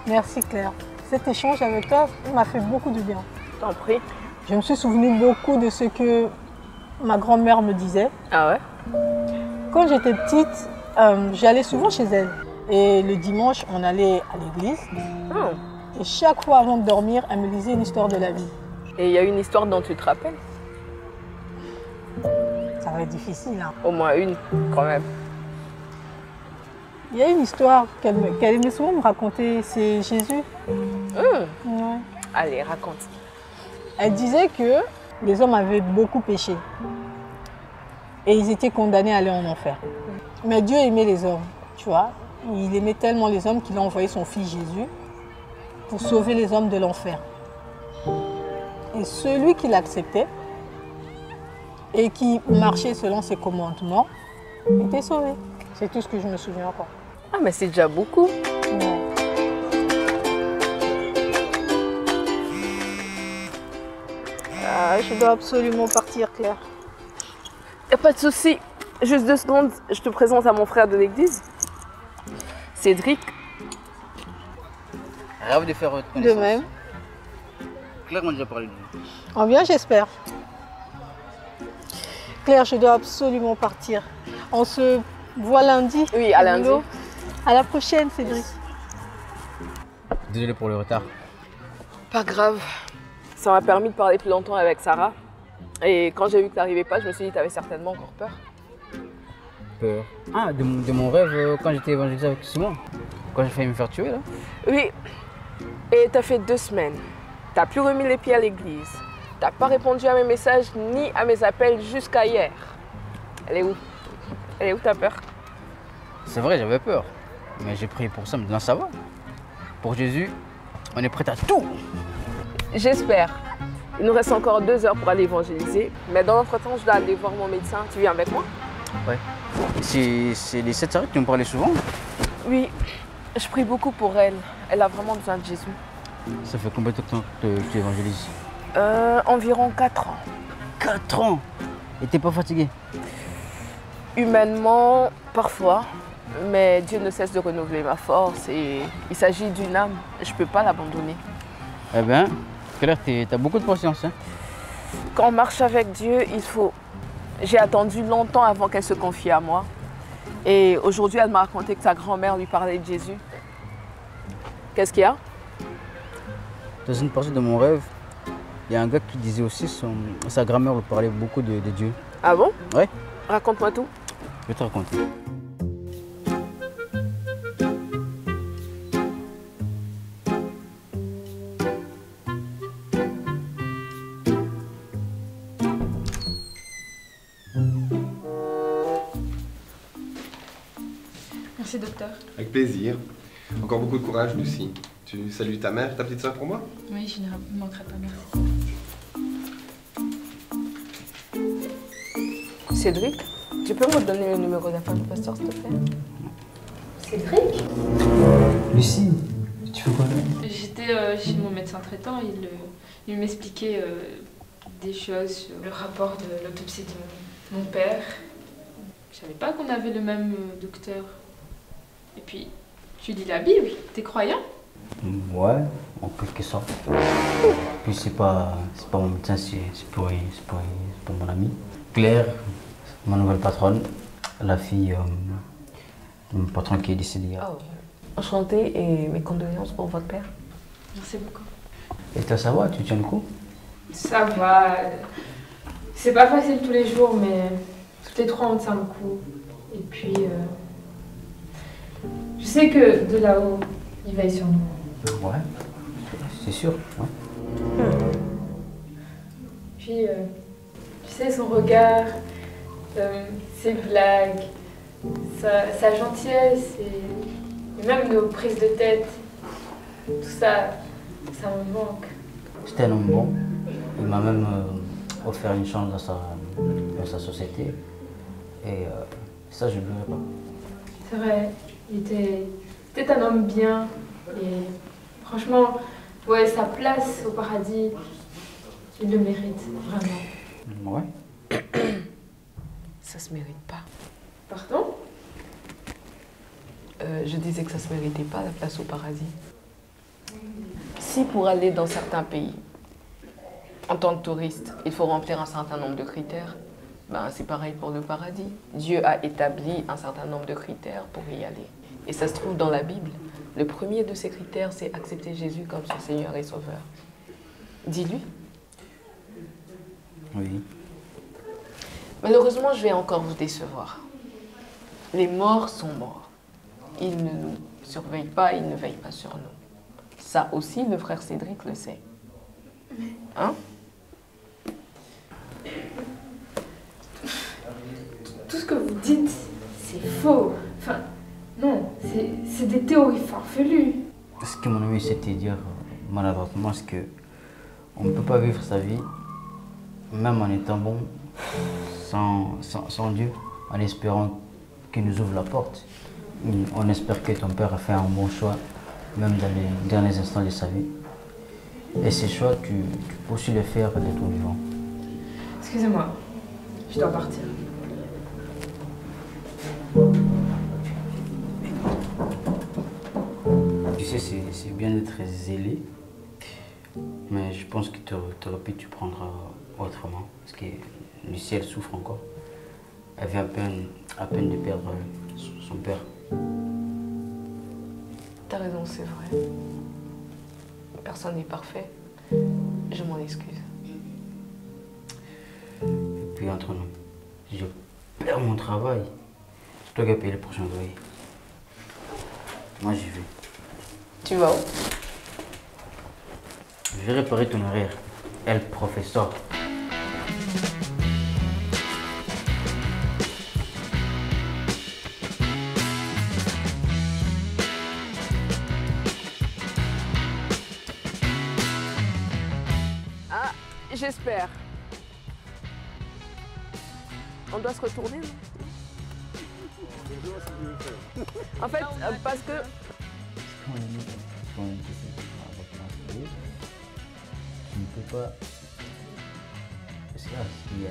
Merci Claire. Cet échange avec toi m'a fait beaucoup de bien. T'en prie. Je me suis souvenu beaucoup de ce que ma grand-mère me disait. Ah ouais? Quand j'étais petite, j'allais souvent chez elle. Et le dimanche, on allait à l'église. Oh. Et chaque fois avant de dormir, elle me lisait une histoire de la vie. Et il y a une histoire dont tu te rappelles? Ça va être difficile, hein. Au moins une, quand même. Il y a une histoire qu'elle aimait souvent me raconter, c'est Jésus. Ouais. Allez, raconte. Elle disait que les hommes avaient beaucoup péché. Et ils étaient condamnés à aller en enfer. Mais Dieu aimait les hommes, tu vois. Il aimait tellement les hommes qu'il a envoyé son fils Jésus pour sauver les hommes de l'enfer. Et celui qui l'acceptait et qui marchait selon ses commandements était sauvé. C'est tout ce que je me souviens encore. Ah, mais c'est déjà beaucoup. Ouais. Ah, je dois absolument partir, Claire. Y a pas de souci. Juste 2 secondes, je te présente à mon frère de l'église. Cédric. Ravi de faire votre De connaissance. même. Claire m'a déjà parlé de vous. En bien, j'espère. Claire, je dois absolument partir. On se voit lundi. Oui, à au lundi. boulot. À la prochaine, Cédric. Désolé pour le retard. Pas grave. Ça m'a permis de parler plus longtemps avec Sarah. Et quand j'ai vu que t'arrivais pas, je me suis dit que t'avais certainement encore peur. Peur. Ah, de mon rêve quand j'étais évangélisé avec Simon. Quand j'ai failli me faire tuer là. Oui. Et t'as fait 2 semaines. T'as plus remis les pieds à l'église. T'as pas répondu à mes messages ni à mes appels jusqu'à hier. Elle est où? Elle est où ta peur? C'est vrai, j'avais peur. Mais j'ai prié pour ça, maintenant ça va. Pour Jésus, on est prêt à tout. J'espère. Il nous reste encore 2 heures pour aller évangéliser. Mais dans l'entretemps, je dois aller voir mon médecin. Tu viens avec moi? Ouais. C'est les 7 Sarah qui me parlaient souvent. Oui. Je prie beaucoup pour elle. Elle a vraiment besoin de Jésus. Ça fait combien de temps que tu évangélises? Environ 4 ans. 4 ans. Et t'es pas fatigué? Humainement, parfois. Mais Dieu ne cesse de renouveler ma force et il s'agit d'une âme. Je ne peux pas l'abandonner. Eh bien, Claire, t'as beaucoup de patience. Hein? Quand on marche avec Dieu, il faut... J'ai attendu longtemps avant qu'elle se confie à moi. Et aujourd'hui, elle m'a raconté que sa grand-mère lui parlait de Jésus. Qu'est-ce qu'il y a? Dans une partie de mon rêve, il y a un gars qui disait aussi sa grand-mère lui parlait beaucoup de Dieu. Ah bon? Ouais, Raconte-moi tout. je vais te raconter. Merci docteur. Avec plaisir. Encore beaucoup de courage, Lucie. Tu salues ta mère et ta petite soeur pour moi? Oui, je ne manquerai pas, merci. Cédric, tu peux me donner le numéro de la femme du pasteur, s'il te plaît? Cédric? Lucie, tu fais quoi là? J'étais chez mon médecin traitant, il m'expliquait des choses sur le rapport de l'autopsie de mon père. Je savais pas qu'on avait le même docteur. Et puis, tu lis la Bible, t'es croyant? Ouais, en quelque sorte. Puis c'est pas mon médecin, c'est pour mon ami. Claire, ma nouvelle patronne, la fille de mon patron qui est décédé. Oh, enchantée et mes condoléances pour votre père. Merci beaucoup. Et toi, ça va, tu tiens le coup? Ça va. C'est pas facile tous les jours, mais toutes les 3 on tient le coup. Et puis, je sais que de là-haut, il veille sur nous. Ouais, c'est sûr. Ouais. Puis, tu sais, son regard, ses blagues, sa gentillesse et même nos prises de tête, tout ça, ça me manque. C'était un homme bon. Il m'a même offert une chance dans sa société. Et ça, je ne l'oublierai pas. C'est vrai, c'était un homme bien et franchement, ouais, sa place au paradis, il le mérite, vraiment. Ouais. Ça se mérite pas. Pardon? Je disais que ça se méritait pas la place au paradis. Si pour aller dans certains pays, en tant que touriste, il faut remplir un certain nombre de critères, ben, c'est pareil pour le paradis. Dieu a établi un certain nombre de critères pour y aller. Et ça se trouve dans la Bible. Le premier de ces critères, c'est accepter Jésus comme son Seigneur et Sauveur. Dis-lui. Oui. Malheureusement, je vais encore vous décevoir. Les morts sont morts. Ils ne nous surveillent pas, ils ne veillent pas sur nous. Ça aussi, le frère Cédric le sait. Hein? Tout ce que vous dites, c'est faux. Enfin, non, c'est des théories farfelues. Ce que mon ami essaie de te dire maladroitement, c'est que on ne peut pas vivre sa vie, même en étant bon, sans Dieu, en espérant qu'il nous ouvre la porte. On espère que ton père a fait un bon choix, même dans les derniers instants de sa vie. Et ces choix, tu peux aussi les faire de ton vivant. Excusez-moi, je dois partir. Tu sais, c'est bien d'être zélé, mais je pense que tu aurais pu te prendre autrement, parce que Lucie, elle souffre encore. Elle vient à peine de perdre son père. T'as raison, c'est vrai. Personne n'est parfait. Je m'en excuse. Et puis entre nous, si je perds mon travail, c'est toi qui as payé le prochain loyer. Moi, j'y vais. Tu vas où? Je vais réparer ton horaire. Elle, professeur. Ah, j'espère. On doit se retourner, non? En fait, parce que... Tu ne peux pas... C'est ça, ce qu'il y a.